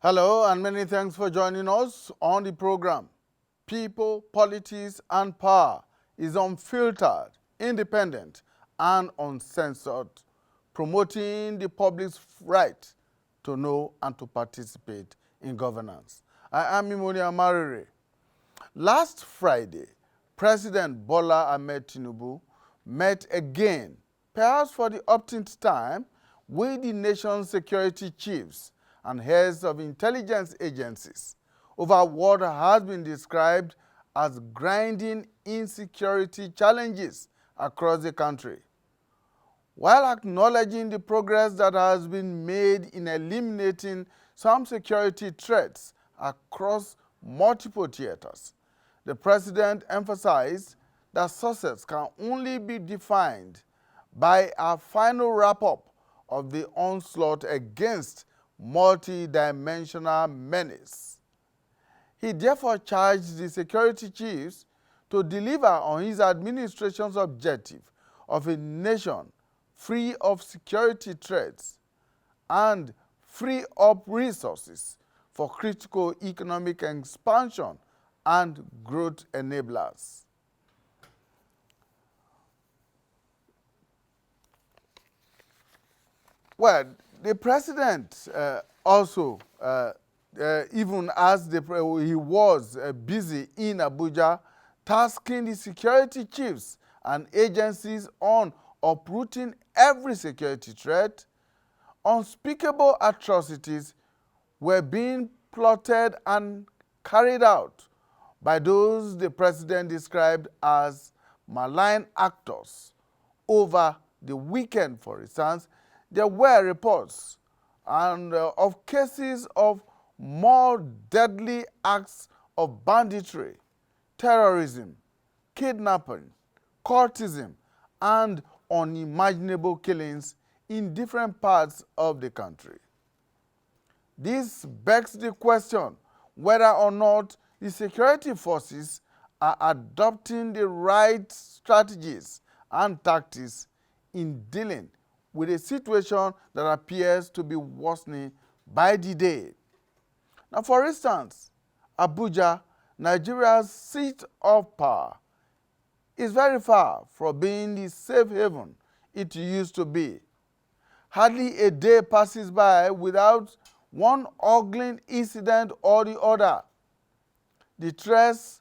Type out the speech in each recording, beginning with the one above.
Hello, and many thanks for joining us on the program. People, Politics, and Power is unfiltered, independent, and uncensored, promoting the public's right to know and to participate in governance. I am Imoni Amarere. Last Friday, President Bola Tinubu met again, perhaps for the umpteenth time, with the nation's security chiefs and heads of intelligence agencies over what has been described as grinding insecurity challenges across the country. While acknowledging the progress that has been made in eliminating some security threats across multiple theaters, the president emphasized that success can only be defined by a final wrap-up of the onslaught against multidimensional menace. He therefore charged the security chiefs to deliver on his administration's objective of a nation free of security threats and free up resources for critical economic expansion and growth enablers. Well, the president also, even as he was busy in Abuja, tasking the security chiefs and agencies on uprooting every security threat, unspeakable atrocities were being plotted and carried out by those the president described as malign actors. Over the weekend, for instance, there were reports of cases of more deadly acts of banditry, terrorism, kidnapping, cultism, and unimaginable killings in different parts of the country. This begs the question whether or not the security forces are adopting the right strategies and tactics in dealing with a situation that appears to be worsening by the day. Now, for instance, Abuja, Nigeria's seat of power, is very far from being the safe haven it used to be. Hardly a day passes by without one ugly incident or the other. The threats,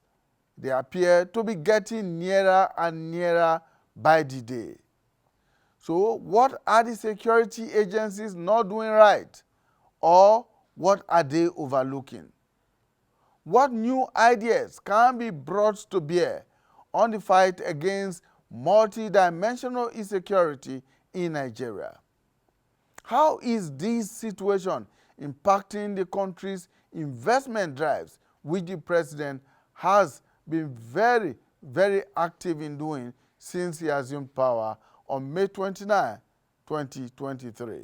they appear to be getting nearer and nearer by the day. So what are the security agencies not doing right? Or what are they overlooking? What new ideas can be brought to bear on the fight against multidimensional insecurity in Nigeria? How is this situation impacting the country's investment drives, which the president has been very, very active in doing since he assumed power on May 29, 2023.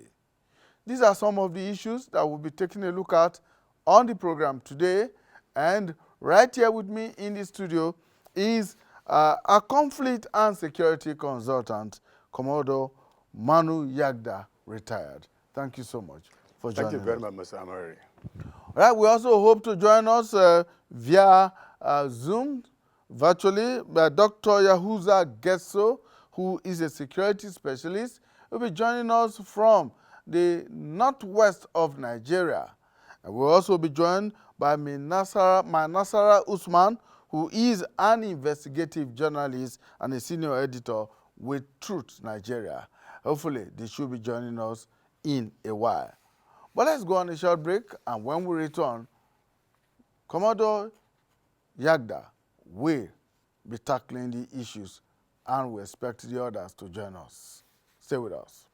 These are some of the issues that we'll be taking a look at on the program today. And right here with me in the studio is a conflict and security consultant, Commodore Manu Yagda, retired. Thank you so much for joining us. Thank you very much, Mr. Amari. All right, we also hope to join us via Zoom, virtually, by Dr. Yahuza Getso, who is a security specialist. Will be joining us from the northwest of Nigeria. And we'll also be joined by Manasara Usman, who is an investigative journalist and a senior editor with Truth Nigeria. Hopefully, they should be joining us in a while. But let's go on a short break, and when we return, Commodore Yagda will be tackling the issues, and we expect the others to join us. Stay with us.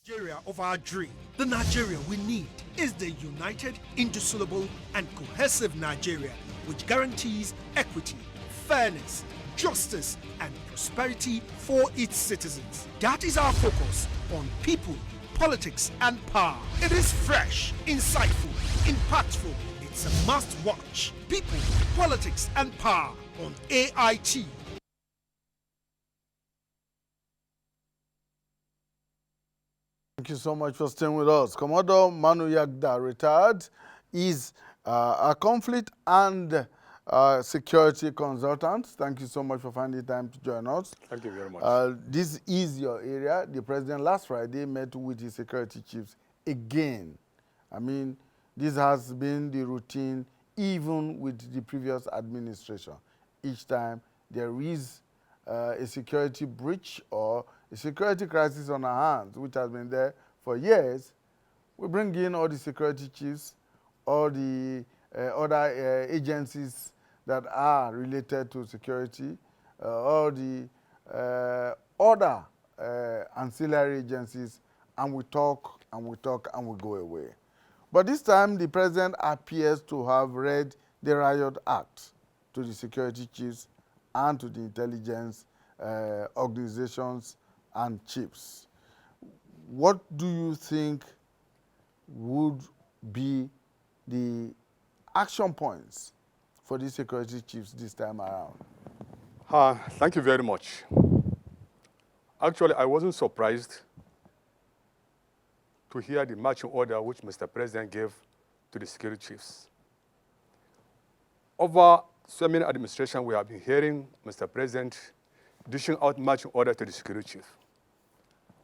Nigeria of our dream. The Nigeria we need is the united, indissoluble, and cohesive Nigeria, which guarantees equity, fairness, justice, and prosperity for its citizens. That is our focus on people, politics, and power. It is fresh, insightful, impactful. It's a must-watch. People, politics, and power on AIT. Thank you so much for staying with us. Commodore Manu Yagda, retired, is a conflict and security consultant. Thank you so much for finding time to join us. Thank you very much. This is your area. The president last Friday met with his security chiefs again. I mean, this has been the routine even with the previous administration. Each time there is a security breach or a security crisis on our hands, which has been there for years, we bring in all the security chiefs, all the other agencies that are related to security, all the other ancillary agencies, and we talk and we talk and we go away. But this time, the president appears to have read the Riot Act to the security chiefs and to the intelligence organizations and chiefs. What do you think would be the action points for the security chiefs this time around? Thank you very much. Actually, I wasn't surprised to hear the marching order which Mr. President gave to the security chiefs. Over so many administrations, we have been hearing Mr. President dishing out marching order to the security chief.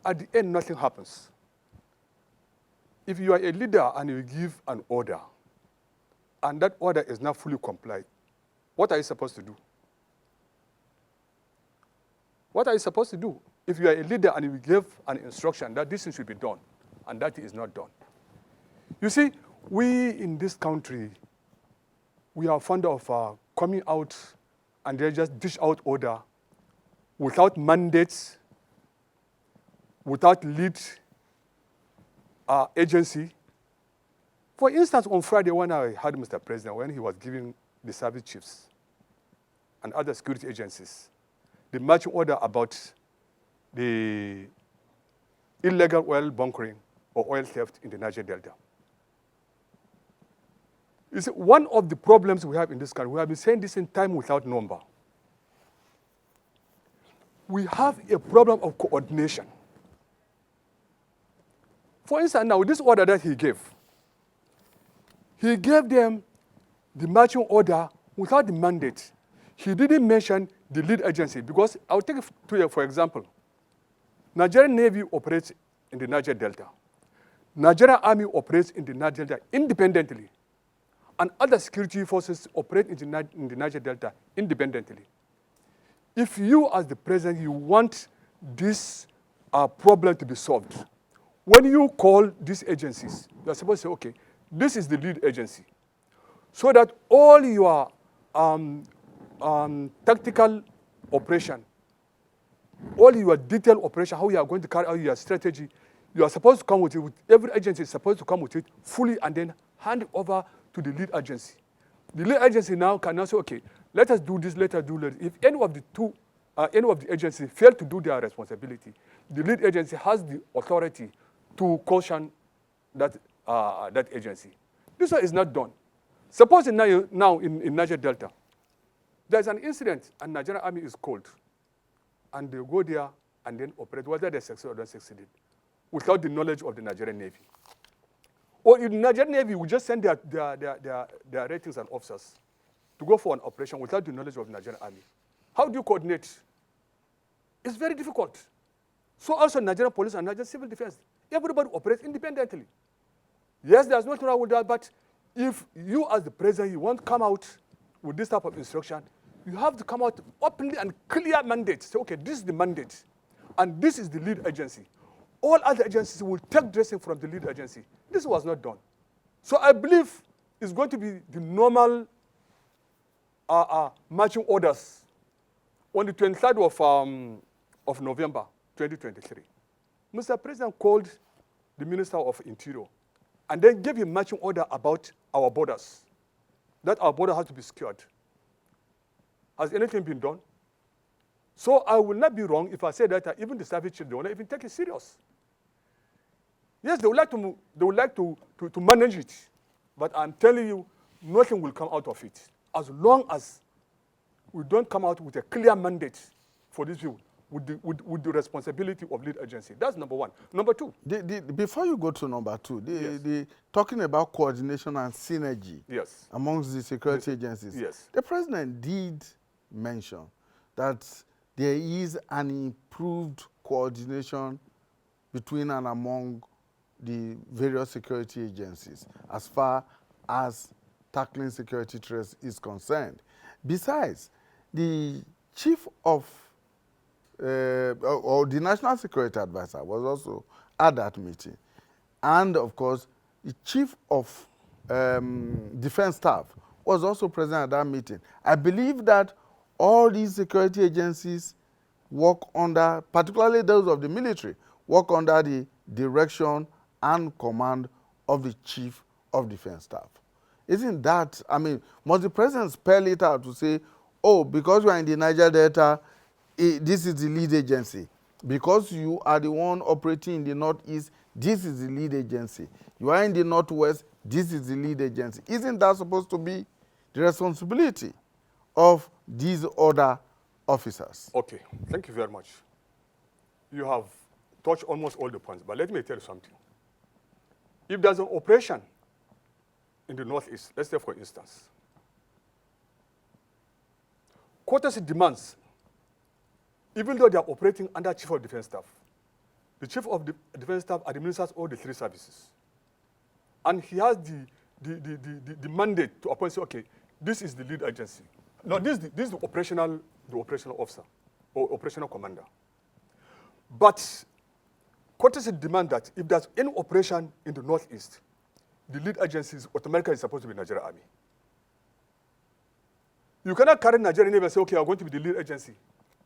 At the end, nothing happens. If you are a leader and you give an order, and that order is not fully complied, what are you supposed to do? What are you supposed to do? If you are a leader and you give an instruction that this thing should be done, and that is not done. You see, we in this country, we are fond of coming out and they just dish out order without mandates, without lead agency. For instance, on Friday when I heard Mr. President, when he was giving the service chiefs and other security agencies the marching order about the illegal oil bunkering or oil theft in the Niger Delta. You see, one of the problems we have in this country, we have been saying this in time without number. We have a problem of coordination. For instance, now this order that he gave them the marching order without the mandate. He didn't mention the lead agency because I'll take it to you, for example. Nigerian Navy operates in the Niger Delta. Nigerian Army operates in the Niger Delta independently. And other security forces operate in the Niger Delta independently. If you, as the president, you want this problem to be solved, when you call these agencies, you're supposed to say, okay, this is the lead agency. So that all your tactical operation, all your detailed operation, how you are going to carry out your strategy, you are supposed to come with it. Every agency is supposed to come with it fully and then hand it over to the lead agency. The lead agency now can now say, okay, let us do this, let us do that. If any of the agencies fail to do their responsibility, the lead agency has the authority to caution that agency. This one is not done. Suppose now in Niger Delta, there's an incident and Nigerian Army is called, and they go there and then operate, whether they succeed or don't succeed, without the knowledge of the Nigerian Navy. Or in the Nigerian Navy, we just send their ratings and officers to go for an operation without the knowledge of the Nigerian Army. How do you coordinate? It's very difficult. So also Nigerian police and Nigerian civil defense, everybody operates independently. Yes, there's nothing wrong with that, but if you as the president, you want to come out with this type of instruction, you have to come out openly and clear mandate. Say, okay, this is the mandate, and this is the lead agency. All other agencies will take dressing from the lead agency. This was not done. So I believe it's going to be the normal marching orders on the 23rd of November, 2023. Mr. President called the Minister of Interior and then gave him marching order about our borders, that our border has to be secured. Has anything been done? So I will not be wrong if I say that even the service chiefs, they will not even take it serious. Yes, they would like to manage it, but I'm telling you, nothing will come out of it. As long as we don't come out with a clear mandate for these people, with the responsibility of lead agency. That's number one. Number two. Before you go to number two, Yes. talking about coordination and synergy Yes. amongst the security agencies, Yes. the president did mention that there is an improved coordination between and among the various security agencies as far as tackling security threats is concerned. Besides, the chief of or the National Security Advisor was also at that meeting. And of course, the chief of defense staff was also present at that meeting. I believe that all these security agencies work under, particularly those of the military, work under the direction and command of the chief of defense staff. Isn't that, I mean, must the president spell it out to say, oh, because you are in the Niger Delta, this is the lead agency. Because you are the one operating in the northeast, this is the lead agency. You are in the northwest, this is the lead agency. Isn't that supposed to be the responsibility of these other officers? Okay, thank you very much. You have touched almost all the points, but let me tell you something. If there's an operation in the northeast, let's say for instance, courtesy demands, even though they are operating under Chief of Defense Staff, the Chief of Defense Staff administers all the three services. And he has the mandate to appoint, say, okay, this is the lead agency. No, this is the operational officer or operational commander. But courtesy demand that if there's any operation in the northeast, the lead agency is automatically supposed to be Nigerian Army. You cannot carry Nigerian Navy and say, okay, I'm going to be the lead agency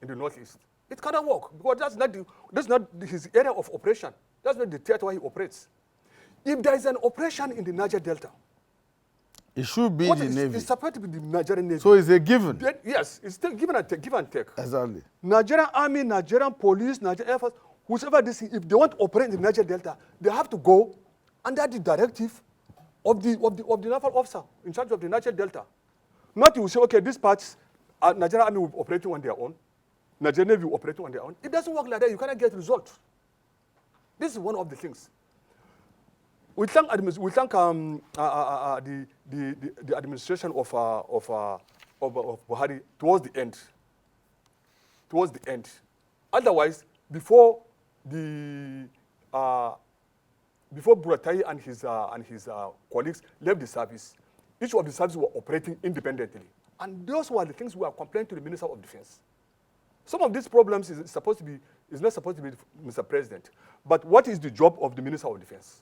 in the northeast. It cannot work because that's not his area of operation. That's not the theater where he operates. If there is an operation in the Niger Delta, it should be the Navy. It's supposed to be the Nigerian Navy. So it's a given. Yes, it's still give and take. Exactly. Nigerian Army, Nigerian Police, Nigerian Air Force, whoever this is, if they want to operate in the Niger Delta, they have to go under the directive of the naval officer in charge of the Niger Delta. Not you say, okay, these parts, Nigerian Army will be operating on their own, Nigerian Navy will operate on their own. It doesn't work like that. You cannot get results. This is one of the things. We thank the administration of Buhari towards the end. Towards the end. Otherwise, before Buratai and his colleagues left the service, each of the services were operating independently. And those were the things we are complaining to the Minister of Defense. Some of these problems is not supposed to be Mr. President. But what is the job of the Minister of Defense?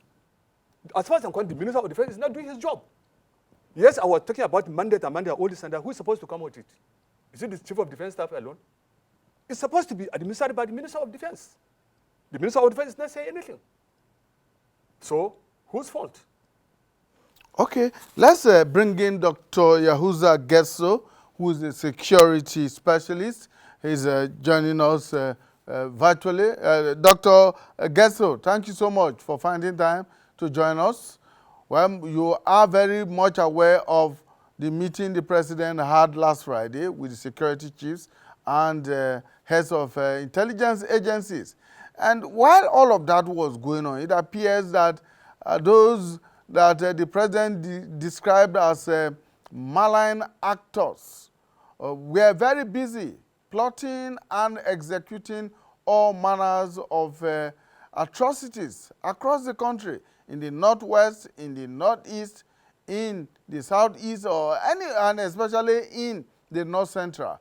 As far as I'm concerned, the Minister of Defense is not doing his job. Yes, I was talking about mandate, all this and that. Who is supposed to come with it? Is it the Chief of Defense Staff alone? It's supposed to be administered by the Minister of Defense. The Minister of Defense is not saying anything. So, whose fault? Okay, let's bring in Dr. Yahuza Getso, who is a security specialist. He's joining us virtually. Dr. Getso, thank you so much for finding time to join us. Well, you are very much aware of the meeting the president had last Friday with the security chiefs and heads of intelligence agencies. And while all of that was going on, it appears that those that the president described as malign actors were very busy plotting and executing all manners of atrocities across the country, in the northwest, in the northeast, in the southeast, and especially in the north central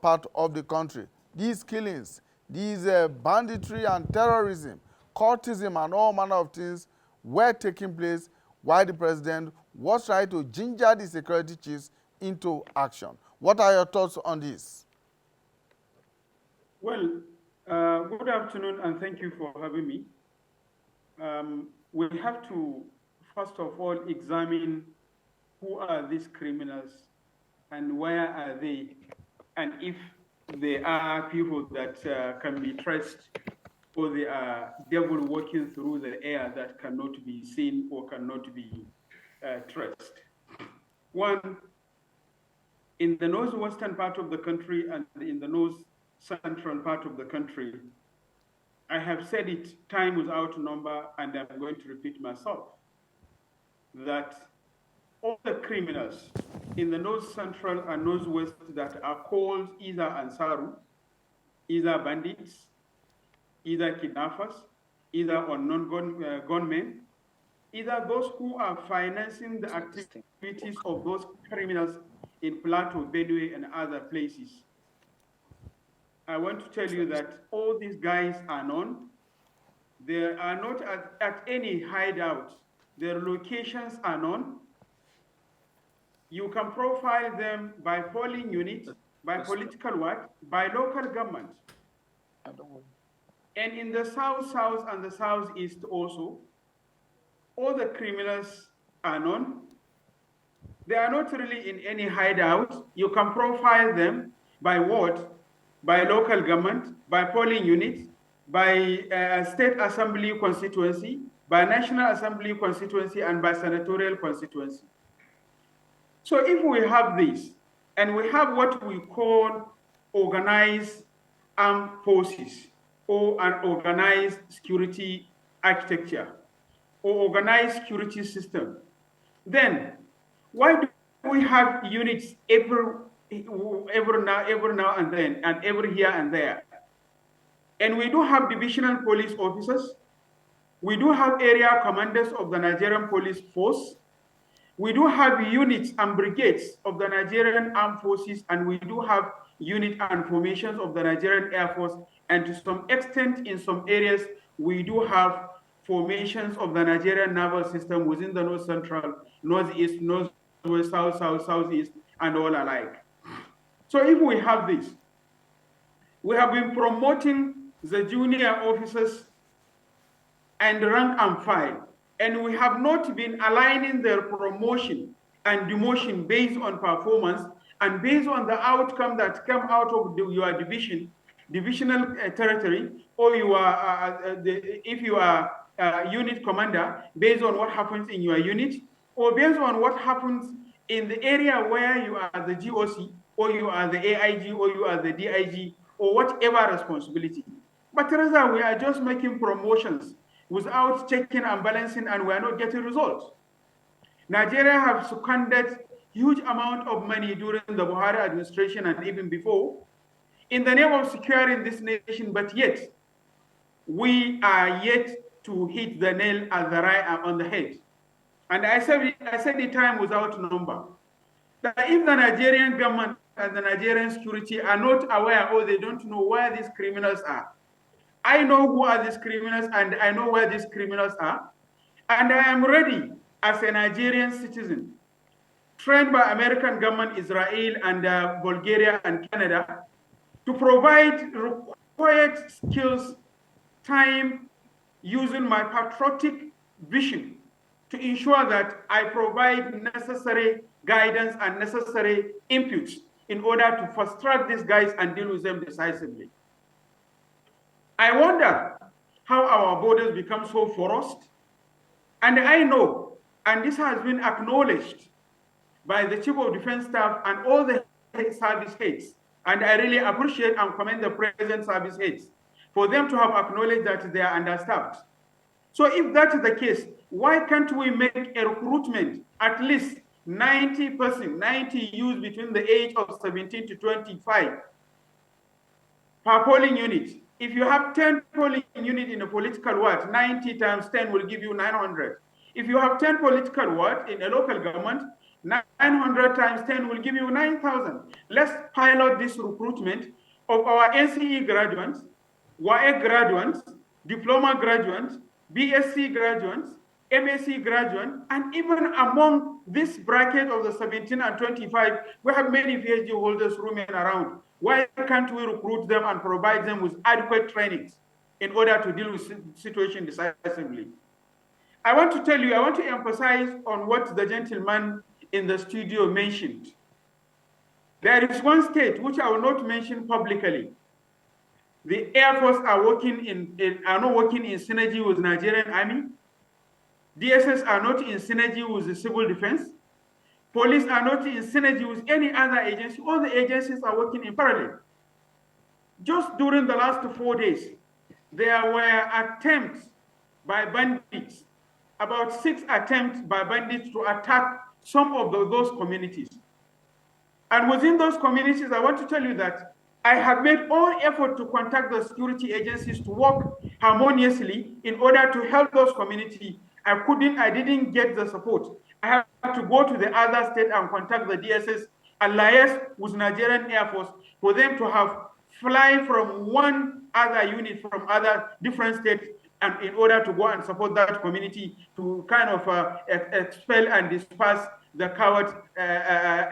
part of the country. These killings, these banditry and terrorism, cultism and all manner of things were taking place while the president was trying to ginger the security chiefs into action. What are your thoughts on this? Well, good afternoon and thank you for having me. We have to, first of all, examine who are these criminals and where are they, and if they are people that can be traced, or they are devil walking through the air that cannot be seen or cannot be traced. One, in the northwestern part of the country and in the north central part of the country, I have said it time without number, and I'm going to repeat myself, that all the criminals in the north central and northwest that are called either Ansaru, either bandits, either kidnappers, either unknown gunmen, either those who are financing the activities of those criminals in Plateau, Benue, and other places. I want to tell you that all these guys are known. They are not at any hideout. Their locations are known. You can profile them by polling unit, by political what, by local government. And in the south, and the southeast also, all the criminals are known. They are not really in any hideout. You can profile them by ward, by local government, by polling units, by state assembly constituency, by national assembly constituency, and by senatorial constituency. So if we have this, and we have what we call organized armed forces, or an organized security architecture, or organized security system, then why do we have units every now and then, and every here and there? And we do have divisional police officers. We do have area commanders of the Nigerian police force. We do have units and brigades of the Nigerian armed forces, and we do have unit and formations of the Nigerian Air Force. And to some extent, in some areas, we do have formations of the Nigerian naval system within the North Central, Northeast, Northwest, South, Southeast, and all alike. So if we have this, we have been promoting the junior officers and rank and file, and we have not been aligning their promotion and demotion based on performance and based on the outcome that come out of your divisional territory, or if you are unit commander, based on what happens in your unit, or based on what happens in the area where you are the GOC, or you are the AIG, or you are the DIG, or whatever responsibility. But rather, we are just making promotions without checking and balancing, and we are not getting results. Nigeria have squandered huge amount of money during the Buhari administration and even before, in the name of securing this nation, but yet we are yet to hit the nail on the head. And I said it time without number, that if the Nigerian government and the Nigerian security are not aware, or they don't know where these criminals are, I know who are these criminals, and I know where these criminals are, and I am ready as a Nigerian citizen, trained by American government, Israel, and Bulgaria and Canada, to provide required skills, time, using my patriotic vision to ensure that I provide necessary guidance and necessary inputs in order to fast track these guys and deal with them decisively. I wonder how our borders become so porous, and I know, and this has been acknowledged by the Chief of Defense Staff and all the service heads, and I really appreciate and commend the present service heads for them to have acknowledged that they are understaffed. So if that is the case, why can't we make a recruitment at least 90%, 90 youths between the age of 17 to 25 per polling unit? If you have 10 polling units in a political ward, 90 times 10 will give you 900. If you have 10 political wards in a local government, 900 times 10 will give you 9,000. Let's pilot this recruitment of our NCE graduates, WAEC graduates, diploma graduates, BSc graduates, MSc graduates, and even among this bracket of the 17 and 25, we have many PhD holders roaming around. Why can't we recruit them and provide them with adequate trainings in order to deal with the situation decisively? I want to tell you, I want to emphasize on what the gentleman in the studio mentioned. There is one state which I will not mention publicly. The Air Force are not working in synergy with Nigerian Army. DSS are not in synergy with the civil defense. Police are not in synergy with any other agency. All the agencies are working in parallel. just during the last 4 days, there were attempts by bandits, about 6 attempts by bandits to attack some of those communities. And within those communities, I want to tell you that I have made all effort to contact the security agencies to work harmoniously in order to help those communities. I didn't get the support. I had to go to the other state and contact the DSS and liaise with Nigerian Air Force for them to have fly from one other unit from other different states and in order to go and support that community to kind of expel and disperse the coward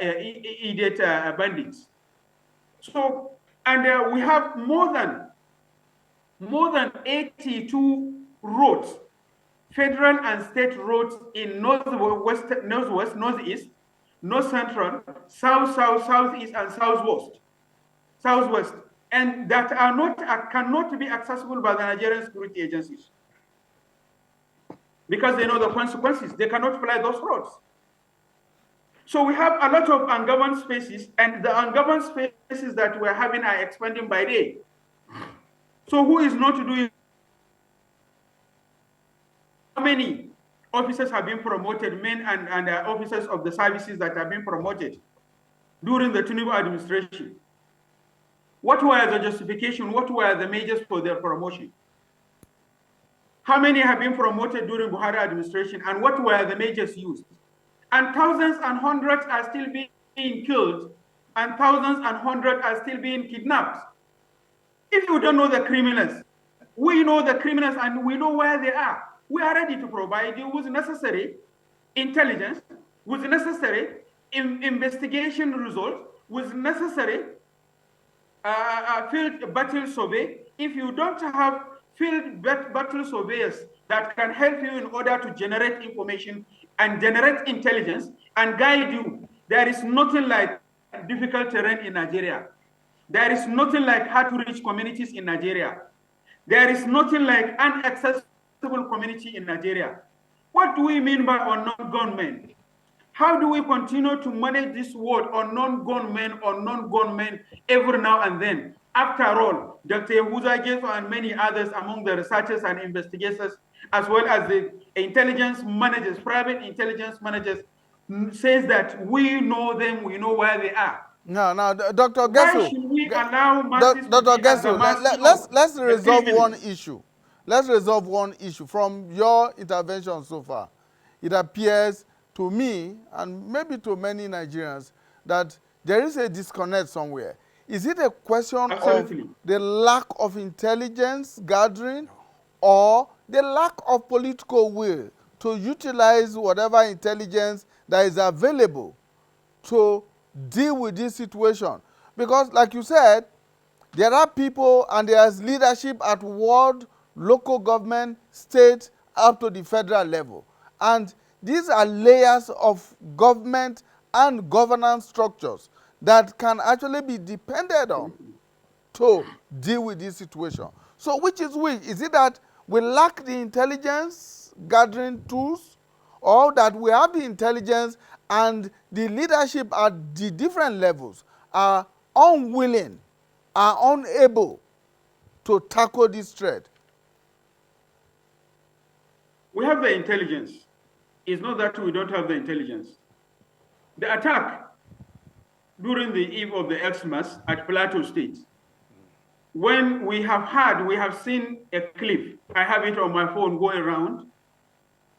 idiot bandits. So, and we have more than 82 roads, federal and state roads in northwest, northeast, north central, south, southeast, and southwest, and that cannot be accessible by the Nigerian security agencies because they know the consequences. They cannot fly those roads. So we have a lot of ungoverned spaces, and the ungoverned spaces that we're having are expanding by day. So who is not doing? How many officers have been promoted, men and officers of the services that have been promoted during the Tinubu administration? What were the justification? What were the measures for their promotion? How many have been promoted during Buhari administration, and what were the measures used? And thousands and hundreds are still being killed, and thousands and hundreds are still being kidnapped. If you don't know the criminals, we know the criminals and we know where they are. We are ready to provide you with necessary intelligence, with necessary investigation results, with necessary field battle survey. If you don't have field battle surveyors that can help you in order to generate information and generate intelligence and guide you, there is nothing like difficult terrain in Nigeria. There is nothing like hard-to-reach communities in Nigeria. There is nothing like inaccessible community in Nigeria. What do we mean by unknown gunmen? How do we continue to manage this word unknown gunmen every now and then? After all, Dr. Yahuza Geso and many others among the researchers and investigators, as well as the intelligence managers, private intelligence managers, says that we know them, we know where they are. Now, Dr. Geso. Why should we allow masses Dr. to be at the Geso, mercy let's of resolve the one criminals? issue. Let's resolve one issue. From your intervention so far, it appears to me, and maybe to many Nigerians, that there is a disconnect somewhere. Is it a question Absolutely. of the lack of intelligence gathering or the lack of political will to utilize whatever intelligence that is available to deal with this situation? Because like you said, there are people and there's leadership at world, local government, state, up to the federal level. And these are layers of government and governance structures that can actually be depended on to deal with this situation. So which is which? Is it that we lack the intelligence gathering tools, or that we have the intelligence and the leadership at the different levels are unwilling, are unable to tackle this threat? We have the intelligence. It's not that we don't have the intelligence. The attack during the eve of the Xmas at Plateau State, when we have seen a clip, I have it on my phone going around,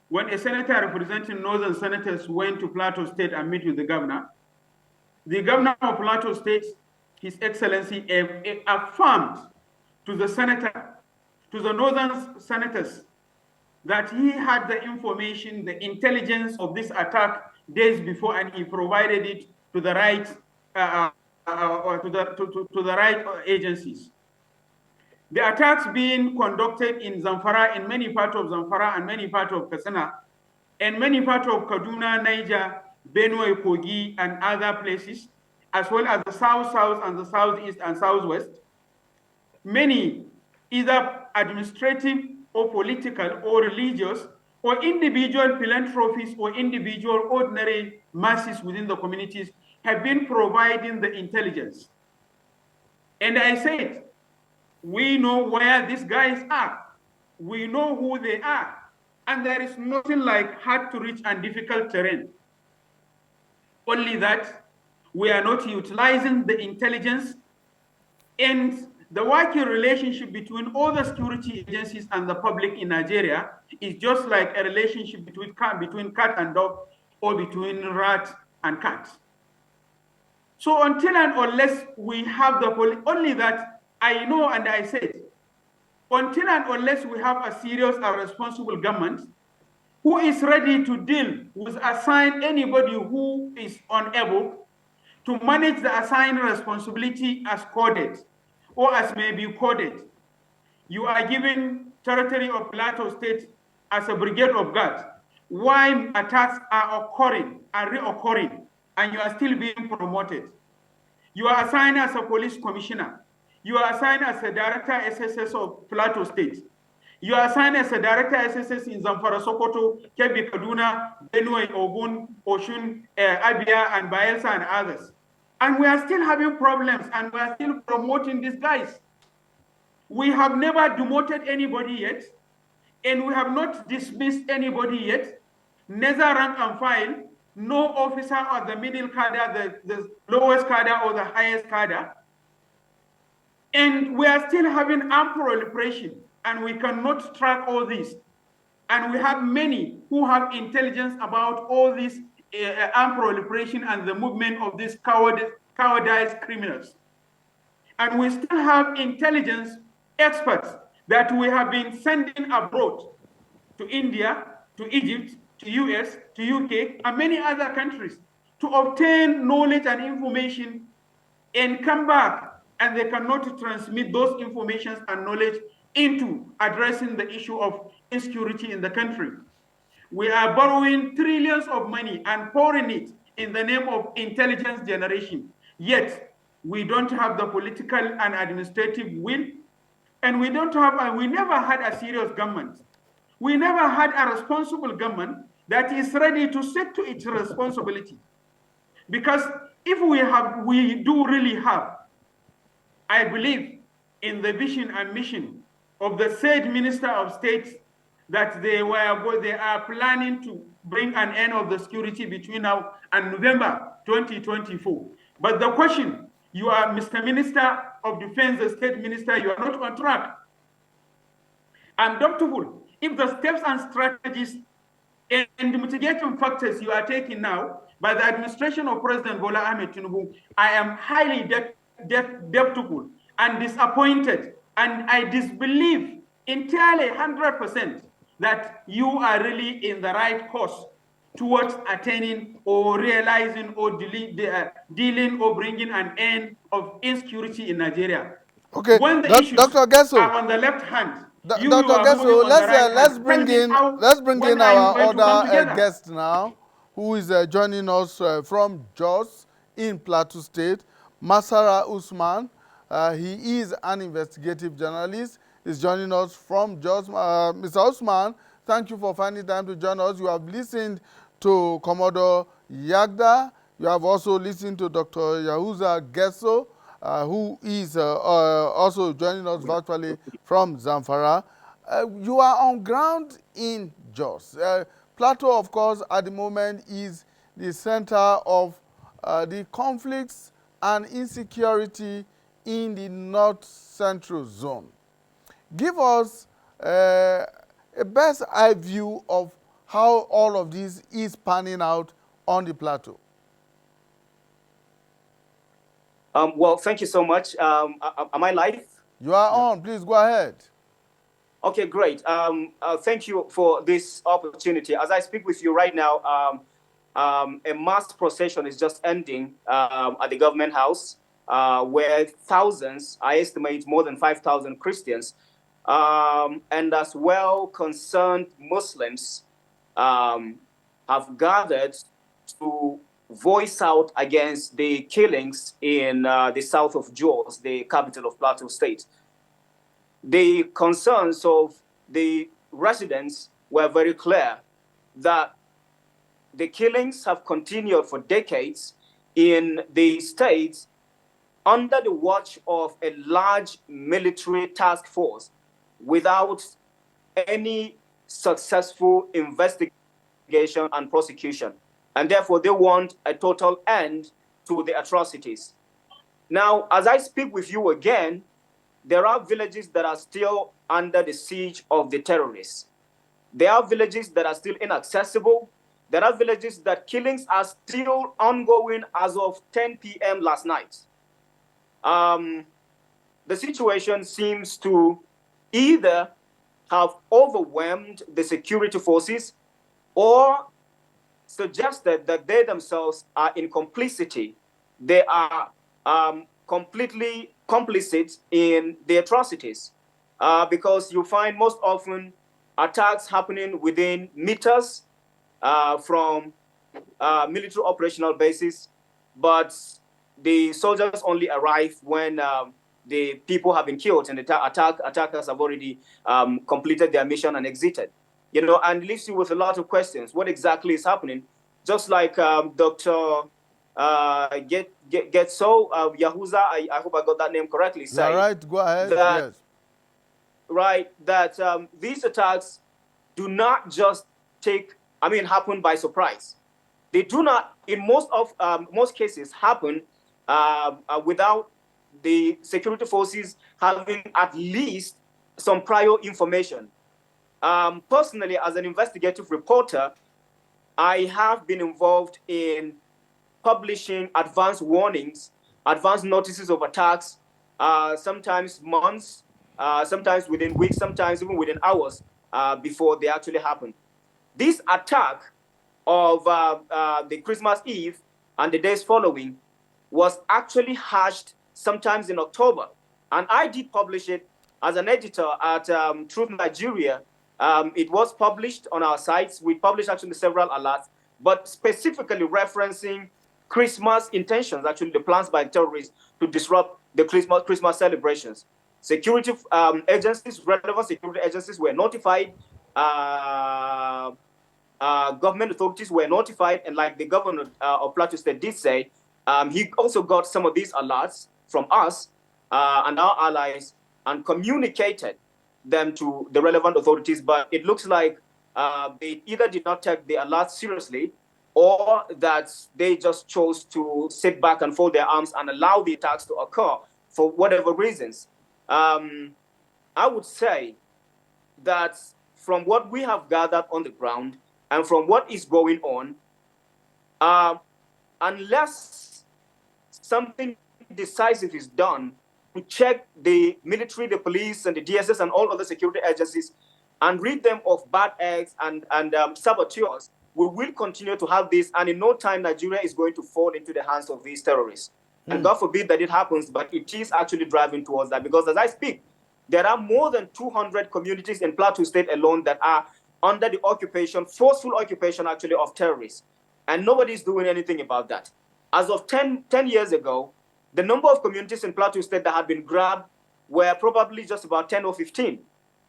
when a senator representing northern senators went to Plateau State and meet with the governor of Plateau State, His Excellency, affirmed to the senator, to the northern senators, that he had the information, the intelligence of this attack days before, and he provided it to the right to the right agencies. The attacks being conducted in Zamfara, in many parts of Zamfara and many parts of Katsina, and many parts of Kaduna, Niger, Benue, Kogi, and other places, as well as the south and the southeast and southwest. Many either administrative or political or religious or individual philanthropies or individual ordinary masses within the communities have been providing the intelligence. And I said, We know where these guys are. We know who they are. And there is nothing like hard to reach and difficult terrain. Only that we are not utilizing the intelligence and the working relationship between all the security agencies and the public in Nigeria is just like a relationship between cat and dog or between rat and cat. So until and unless we have the police, only that I know and I said, until and unless we have a serious and responsible government who is ready to deal with assign anybody who is unable to manage the assigned responsibility as coded or as may be coded. You are given territory of Plateau State as a brigade of guards. Why attacks are occurring and reoccurring, and you are still being promoted? You are assigned as a police commissioner. You are assigned as a director SSS of Plateau State. You are assigned as a director SSS in Zamfara, Sokoto, Kebbi, Kaduna, Benue, Ogun, Oshun, Abia, and Bayelsa, and others. And we are still having problems, and we are still promoting these guys. We have never demoted anybody yet, and we have not dismissed anybody yet, neither rank and file, no officer of the middle cadre, the lowest cadre, or the highest cadre. And we are still having armed proliferation, and we cannot track all this. And we have many who have intelligence about all this armed proliferation and the movement of these cowardized criminals. And we still have intelligence experts that we have been sending abroad to India, to Egypt, to US, to UK, and many other countries to obtain knowledge and information and come back, and they cannot transmit those informations and knowledge into addressing the issue of insecurity in the country. We are borrowing trillions of money and pouring it in the name of intelligence generation. Yet, we don't have the political and administrative will, and we never had a serious government. We never had a responsible government that is ready to stick to its responsibility. Because if we do really have, I believe in the vision and mission of the said Minister of State that they are planning to bring an end of the security between now and November 2024. But the question, you are Mr. Minister of Defense, the State Minister, you are not on track. I'm doubtful if the steps and strategies and mitigating factors you are taking now by the administration of President Bola Tinubu, I am highly doubtful and disappointed, and I disbelieve entirely 100% that you are really in the right course towards attaining or realizing or dealing or bringing an end of insecurity in Nigeria. Okay, When the issues Dr. Gesso, are on the left hand, you Dr. are Gesso, moving on the right hand. let's bring in When are you our going to come other together? guest now, who is joining us from Jos in Plateau State, Masara Usman. He is an investigative journalist. He's joining us from Jos. Mr. Usman, thank you for finding time to join us. You have listened to Commodore Yagda. You have also listened to Dr. Yahuza Gesso, who is also joining us virtually from Zamfara. You are on ground in Jos. Plateau, of course, at the moment is the center of the conflicts and insecurity in the North Central Zone. Give us a best eye view of how all of this is panning out on the plateau. Well, thank you so much. Am I live? You are on. Please go ahead. Okay, great. Thank you for this opportunity. As I speak with you right now, a mass procession is just ending at the government house, where thousands, I estimate more than 5,000 Christians, and as well concerned Muslims have gathered to voice out against the killings in the south of Jos, the capital of Plateau State. The concerns of the residents were very clear that the killings have continued for decades in the state under the watch of a large military task force without any successful investigation and prosecution. And therefore, they want a total end to the atrocities. Now, as I speak with you again, there are villages that are still under the siege of the terrorists. There are villages that are still inaccessible. There are villages that killings are still ongoing as of 10 p.m. last night. The situation seems to either have overwhelmed the security forces or suggested that they themselves are in complicity. They are completely complicit in the atrocities because you find most often attacks happening within meters from military operational bases, but the soldiers only arrive when the people have been killed and the attackers have already completed their mission and exited. You know, and leaves you with a lot of questions. What exactly is happening? Just like Dr. Getso Yahuza, I hope I got that name correctly, Yeah, right, go ahead, that, yes. right, that these attacks do not just happen by surprise. They do not, in most cases, happen without the security forces having at least some prior information. Personally, as an investigative reporter, I have been involved in publishing advance warnings, advance notices of attacks, sometimes months, sometimes within weeks, sometimes even within hours before they actually happen. This attack of the Christmas Eve and the days following was actually hashed sometimes in October. And I did publish it as an editor at Truth Nigeria. It was published on our sites. We published actually several alerts, but specifically referencing Christmas intentions, actually the plans by terrorists to disrupt the Christmas celebrations. Security agencies, relevant security agencies were notified. Government authorities were notified, and like the governor of Plateau State did say, he also got some of these alerts from us and our allies and communicated them to the relevant authorities. But it looks like they either did not take the alerts seriously or that they just chose to sit back and fold their arms and allow the attacks to occur for whatever reasons. I would say that from what we have gathered on the ground and from what is going on, unless something decisive is done to check the military, the police, and the DSS and all other security agencies and rid them of bad eggs and saboteurs, we will continue to have this. And in no time, Nigeria is going to fall into the hands of these terrorists. And God forbid that it happens, but it is actually driving towards that. Because as I speak, there are more than 200 communities in Plateau State alone that are under the occupation, forceful occupation actually, of terrorists. And nobody's doing anything about that. As of 10 years ago, the number of communities in Plateau State that had been grabbed were probably just about 10 or 15.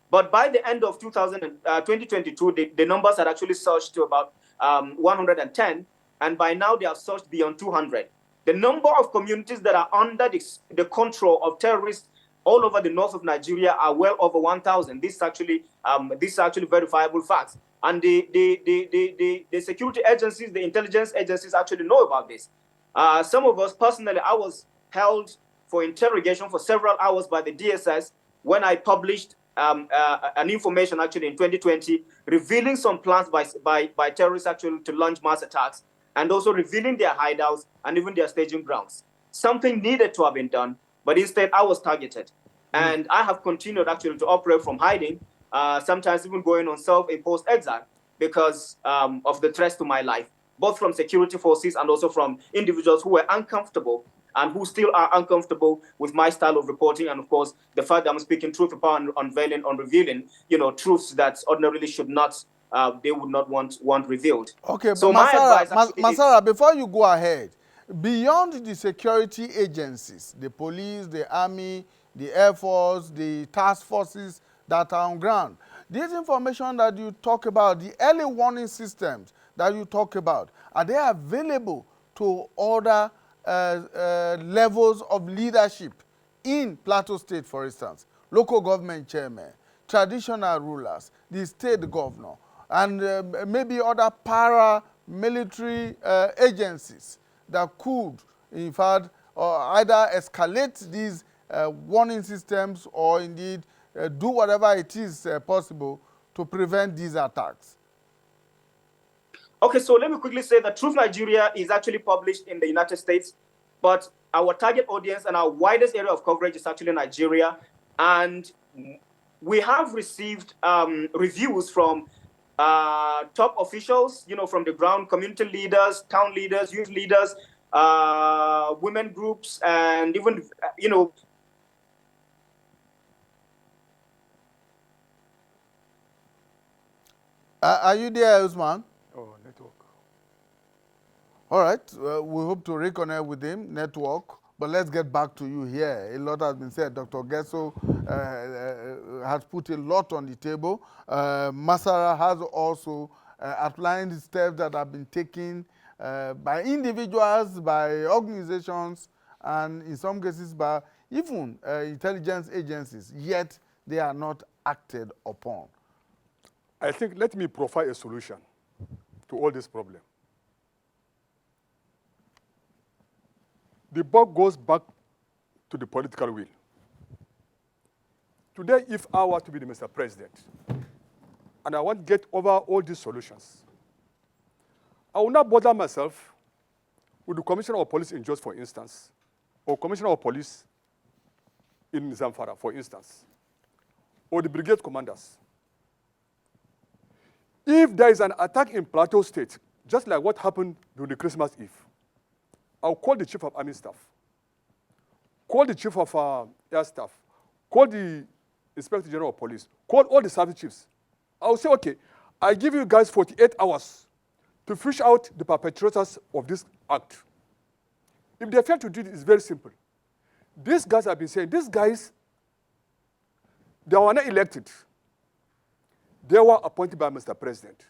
But by the end of 2022, the numbers had actually surged to about 110. And by now, they have surged beyond 200. The number of communities that are under the control of terrorists all over the north of Nigeria are well over 1,000. This is actually verifiable facts. And the security agencies, the intelligence agencies actually know about this. Some of us, personally, I was held for interrogation for several hours by the DSS when I published an information actually in 2020 revealing some plans by terrorists actually to launch mass attacks and also revealing their hideouts and even their staging grounds. Something needed to have been done, but instead I was targeted. And I have continued actually to operate from hiding, sometimes even going on self-imposed exile because of the threats to my life, both from security forces and also from individuals who were uncomfortable and who still are uncomfortable with my style of reporting. And of course, the fact that I'm speaking truth upon unveiling, revealing, truths that ordinarily should not, they would not want revealed. Okay, so but my advice Masara, before you go ahead, beyond the security agencies, the police, the army, the air force, the task forces that are on ground, this information that you talk about, the early warning systems that you talk about, are they available to other levels of leadership in Plateau State, for instance, local government chairman, traditional rulers, the state governor, and maybe other paramilitary agencies that could, in fact, either escalate these warning systems or indeed do whatever it is possible to prevent these attacks? Okay, so let me quickly say that Truth Nigeria is actually published in the United States, but our target audience and our widest area of coverage is actually Nigeria. And we have received reviews from top officials, you know, from the ground, community leaders, town leaders, youth leaders, women groups, and even, you know, Are you there, Usman? Oh, network. All right, we hope to reconnect with him, network, but let's get back to you here. A lot has been said. Dr. Gesso has put a lot on the table. Masara has also outlined the steps that have been taken by individuals, by organizations, and in some cases by even intelligence agencies, yet they are not acted upon. I think let me provide a solution to all this problem. The buck goes back to the political will. Today, if I were to be the Mr. President, and I want to get over all these solutions, I will not bother myself with the Commissioner of Police in Jos, for instance, or Commissioner of Police in Zamfara, for instance, or the brigade commanders. If there is an attack in Plateau State, just like what happened during the Christmas Eve, I'll call the Chief of Army Staff, call the Chief of Air Staff, call the Inspector General of Police, call all the service chiefs. I'll say, okay, I give you guys 48 hours to fish out the perpetrators of this act. If they fail to do it, it's very simple. These guys have been saying, these guys, they were not elected. They were appointed by Mr. President.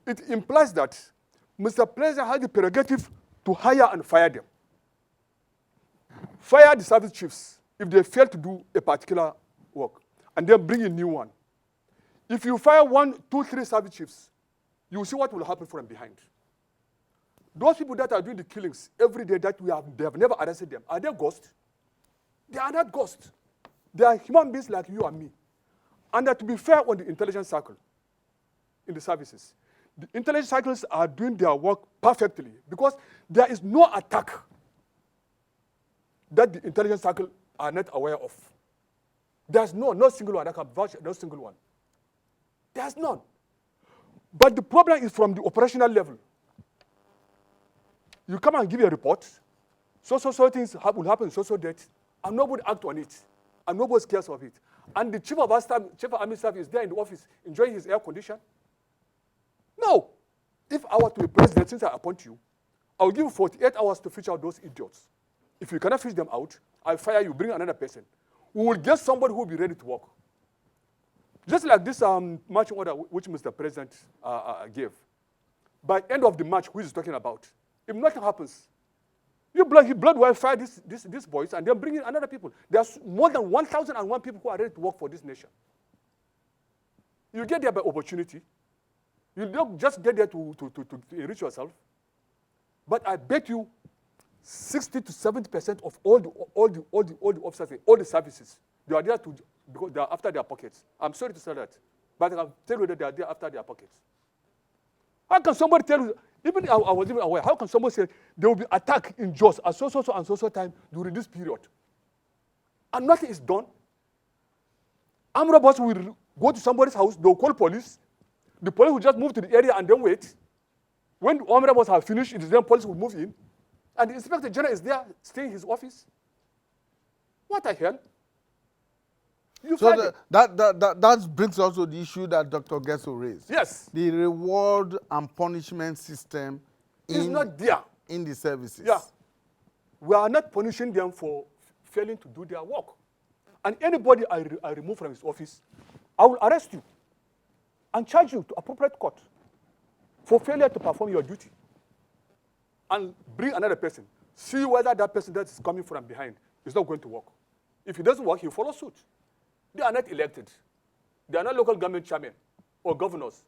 It implies that Mr. President had the prerogative to hire and fire them. Fire the service chiefs if they fail to do a particular work, and then bring a new one. If you fire 1, 2, 3 service chiefs, you will see what will happen from behind. Those people that are doing the killings every day that they have never arrested them, are they ghosts? They are not ghosts. They are human beings like you and me. And that, to be fair on the intelligence cycle in the services, the intelligence cycles are doing their work perfectly because there is no attack that the intelligence cycle are not aware of. There's no single one. I can vouch, no single one. There's none. But the problem is from the operational level. You come and give a report, so things will happen, so that, and nobody act on it, and nobody cares of it. And the Chief of Army Staff is there in the office enjoying his air condition. No. If I were to be president, since I appoint you, I'll give you 48 hours to fish out those idiots. If you cannot fish them out, I'll fire you, bring another person. We will get somebody who will be ready to work. Just like this marching order which Mr. President gave. By end of the march, who is talking about? If nothing happens, you blood will fire these boys and then bring in another people. There's more than 1,001 people who are ready to work for this nation. You get there by opportunity. You don't just get there to enrich yourself. But I bet you 60 to 70% of all the officers in all the services, they are there because they are after their pockets. I'm sorry to say that, but I can tell you that they are there after their pockets. How can somebody tell you? Even I was even aware. How can somebody say there will be attack in Jos at so time during this period, and nothing is done? Armed robbers will go to somebody's house. They'll call police. The police will just move to the area and then wait. When the armed robbers have finished, it is then police will move in, and the Inspector General is there, staying in his office. What the hell? So that brings also the issue that Dr. Gesso raised. Yes. The reward and punishment system is not there in the services. Yeah. We are not punishing them for failing to do their work. And anybody I remove from his office, I will arrest you and charge you to appropriate court for failure to perform your duty. And bring another person. see whether that person that is coming from behind is not going to work. If it doesn't work, he'll follow suit. They are not elected. They are not local government chairmen or governors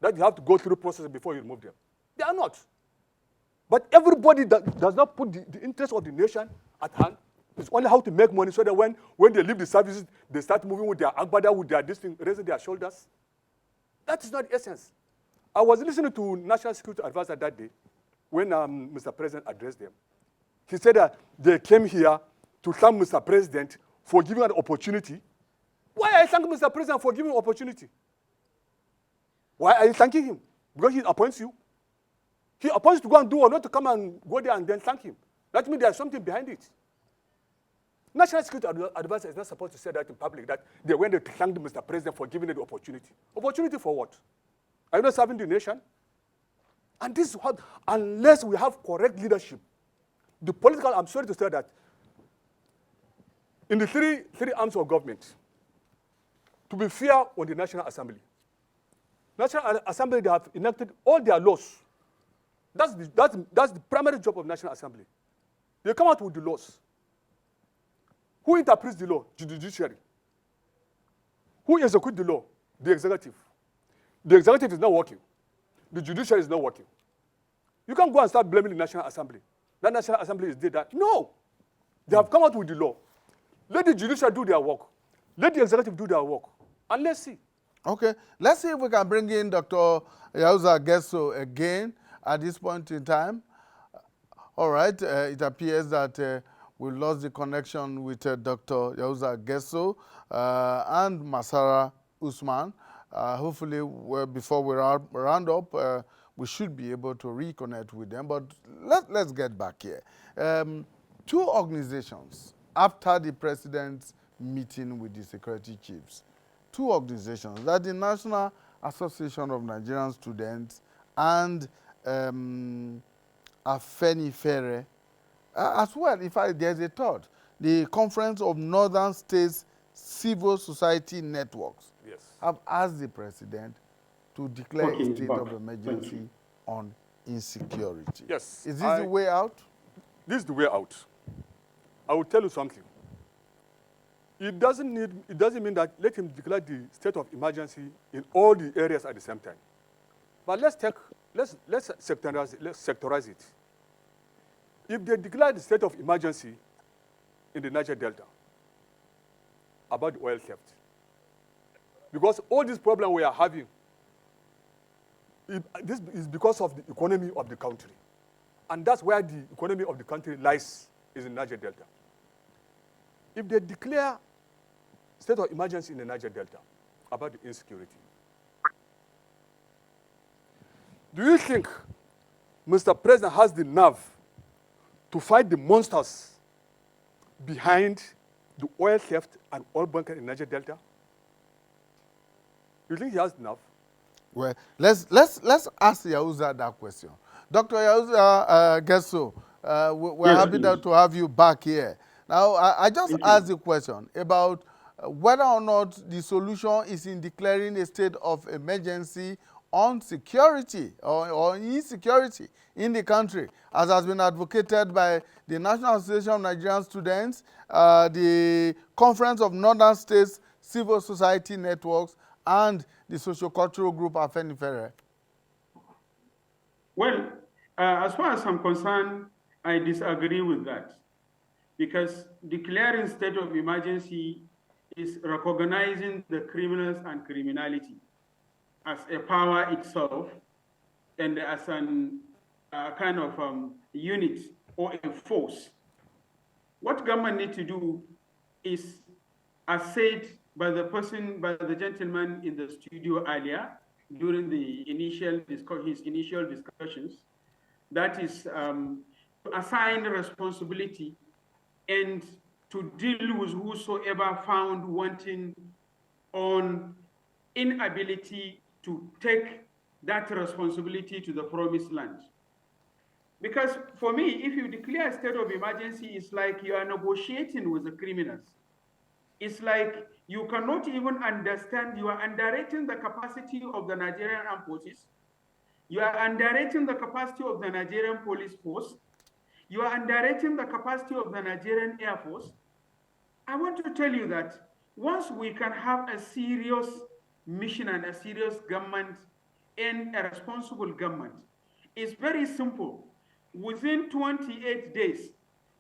that you have to go through the process before you remove them. They are not. But everybody that does not put the interest of the nation at hand. It's only how to make money so that when they leave the services, they start moving with their agbada, with their this thing, raising their shoulders. That is not the essence. I was listening to National Security Advisor that day when Mr. President addressed them. He said that they came here to thank Mr. President for giving an opportunity. Why are you thanking Mr. President for giving an opportunity? Why are you thanking him? Because he appoints you. He appoints to go and do or not to come and go there and then thank him. That means there's something behind it. National Security Advisor is not supposed to say that in public, that they went to thank Mr. President for giving it the opportunity. Opportunity for what? Are you not serving the nation? And this is what, unless we have correct leadership, the political, I'm sorry to say that, in the three arms of government, to be fair on the National Assembly. National Assembly, they have enacted all their laws. That's the primary job of National Assembly. They come out with the laws. Who interprets the law? The judiciary. Who executes the law? The executive. The executive is not working. The judiciary is not working. You can't go and start blaming the National Assembly. That National Assembly is did that. No. They have come out with the law. Let the judiciary do their work. Let the executive do their work. And let's see. Okay. Let's see if we can bring in Dr. Yahuza Gesso again at this point in time. All right. It appears that we lost the connection with Dr. Yahuza Gesso and Masara Usman. Hopefully, before we round up, we should be able to reconnect with them. But let's get back here. Two organizations, after the president's meeting with the security chiefs, two organizations, that the National Association of Nigerian Students and Afenifere, as well, in fact, there's a third, the Conference of Northern States Civil Society Networks, yes, have asked the president to declare a state of emergency on insecurity. Yes. Is this the way out? This is the way out. I will tell you something. It doesn't mean that let him declare the state of emergency in all the areas at the same time. But let's sectorize it. If they declare the state of emergency in the Niger Delta about the oil theft, because all this problem we are having, this is because of the economy of the country. And that's where the economy of the country lies, is in Niger Delta. If they declare state of emergency in the Niger Delta about the insecurity, do you think Mr. President has the nerve to fight the monsters behind the oil theft and oil bunker in Niger Delta? You think he has enough? Well, let's ask Yahuza that question. Dr. Yahuza Gesso, we're happy to have you back here. Now, I just asked the question about whether or not the solution is in declaring a state of emergency on security or insecurity in the country, as has been advocated by the National Association of Nigerian Students, the Conference of Northern States Civil Society Networks, and the sociocultural group Afenifere. Well, as far as I'm concerned, I disagree with that, because declaring state of emergency is recognizing the criminals and criminality as a power itself and as an kind of unit or a force. What government needs to do is, as said by the gentleman in the studio earlier during the his initial discussions, that is to assign responsibility and to deal with whosoever found wanting on inability to take that responsibility to the promised land. Because for me, if you declare a state of emergency, it's like you are negotiating with the criminals. It's like you cannot even understand, you are underrating the capacity of the Nigerian armed forces. You are underrating the capacity of the Nigerian police force. You are underrating the capacity of the Nigerian Air Force. I want to tell you that once we can have a serious mission and a serious government and a responsible government, it's very simple. Within 28 days,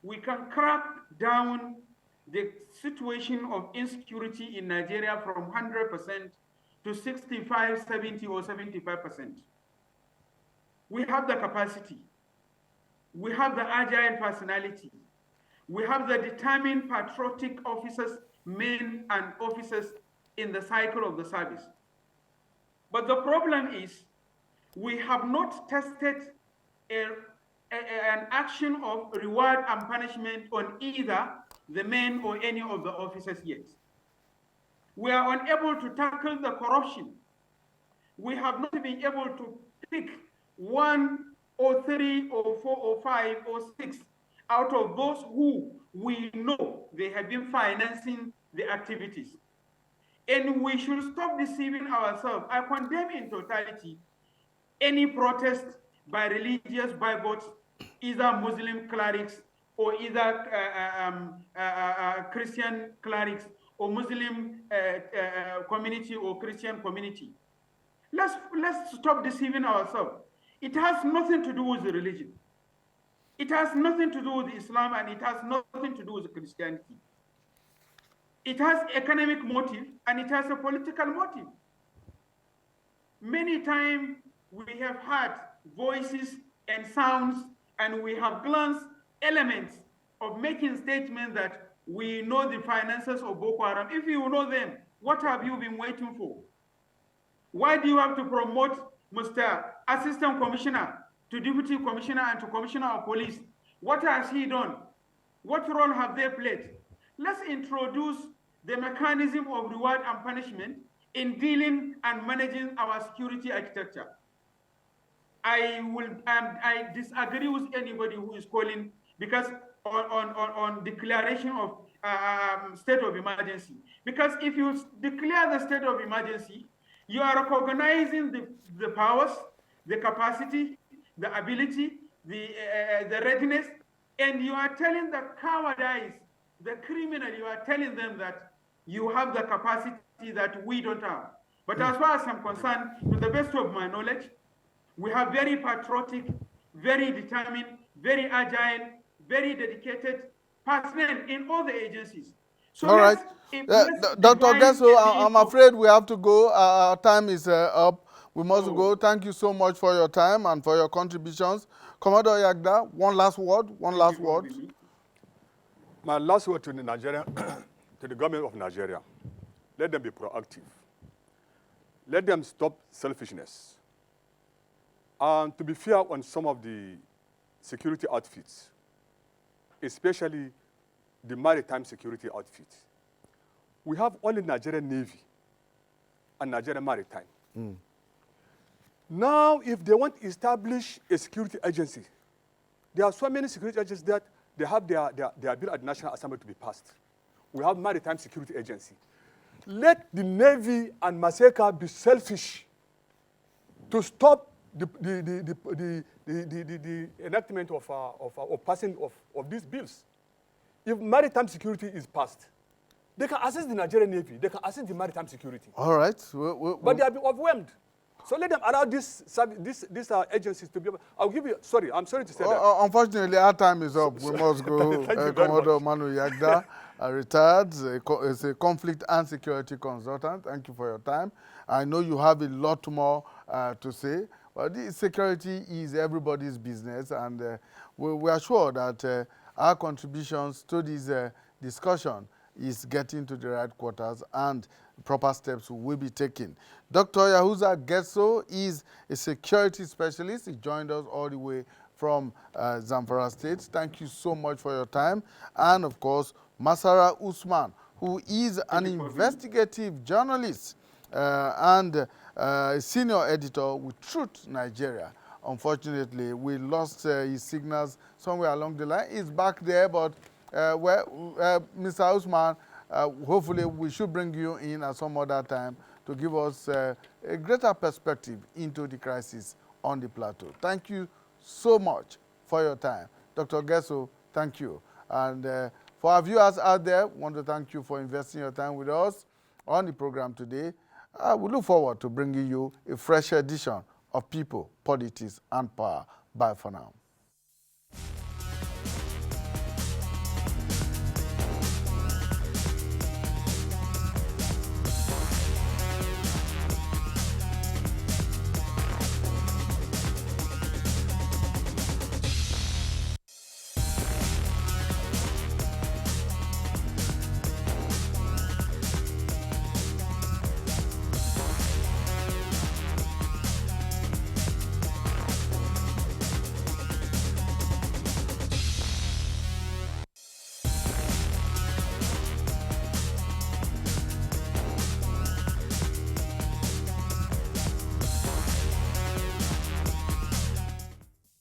we can crack down the situation of insecurity in Nigeria from 100% to 65, 70, or 75%. We have the capacity. We have the agile personality. We have the determined patriotic officers, men and officers in the cycle of the service. But the problem is we have not tested an action of reward and punishment on either the men or any of the officers yet. We are unable to tackle the corruption. We have not been able to pick 1 or 3 or 4 or 5 or 6 out of those who we know they have been financing the activities. And we should stop deceiving ourselves. I condemn in totality any protest by religious bigots, either Muslim clerics or either Christian clerics or Muslim community or Christian community. Let's stop deceiving ourselves. It has nothing to do with the religion. It has nothing to do with Islam, and it has nothing to do with Christianity. It has economic motive, and it has a political motive. Many times we have had voices and sounds, and we have glanced elements of making statements that we know the finances of Boko Haram. If you know them, what have you been waiting for? Why do you have to promote Mr. Assistant Commissioner to Deputy Commissioner and to Commissioner of Police? What has he done? What role have they played? Let's introduce the mechanism of reward and punishment in dealing and managing our security architecture. I disagree with anybody who is calling, because on declaration of state of emergency. Because if you declare the state of emergency, you are recognizing the powers, the capacity, the ability, the readiness, and you are telling the cowardice, the criminal, you are telling them that you have the capacity that we don't have. But as far as I'm concerned, to the best of my knowledge, we have very patriotic, very determined, very agile, very dedicated personnel in all the agencies. So all right. Dr. Gesso, I'm afraid we have to go. Our time is up. We must go. Thank you so much for your time and for your contributions. Commodore Yagda, one last word. My last word to the Nigeria, to the government of Nigeria: let them be proactive. Let them stop selfishness. And to be fair on some of the security outfits, especially the maritime security outfits, we have only Nigerian Navy and Nigerian Maritime. Now, if they want to establish a security agency, there are so many security agencies that they have their bill at the National Assembly to be passed. We have Maritime Security Agency. Let the Navy and Maseka be selfish to stop the enactment of passing of these bills. If maritime security is passed, they can assist the Nigerian Navy, they can assist the maritime security. All right. But they have been overwhelmed. So let them allow these agencies to be able. I'm sorry to say that. Unfortunately, our time is up. We must go. Commodore Manu Yagda, retired, is a conflict and security consultant. Thank you for your time. I know you have a lot more to say. But security is everybody's business, and we are sure that our contributions to this discussion is getting to the right quarters, and proper steps will be taken. Dr. Yahuza Gesso is a security specialist. He joined us all the way from Zamfara State. Thank you so much for your time. And, of course, Masara Usman, who is an investigative journalist and a senior editor with Truth Nigeria. Unfortunately, we lost his signals somewhere along the line. He's back there, but Mr. Usman, hopefully we should bring you in at some other time to give us a greater perspective into the crisis on the plateau. Thank you so much for your time. Dr. Gesso, thank you. And for our viewers out there, want to thank you for investing your time with us on the program today. We look forward to bringing you a fresh edition of People, Politics, and Power. Bye for now.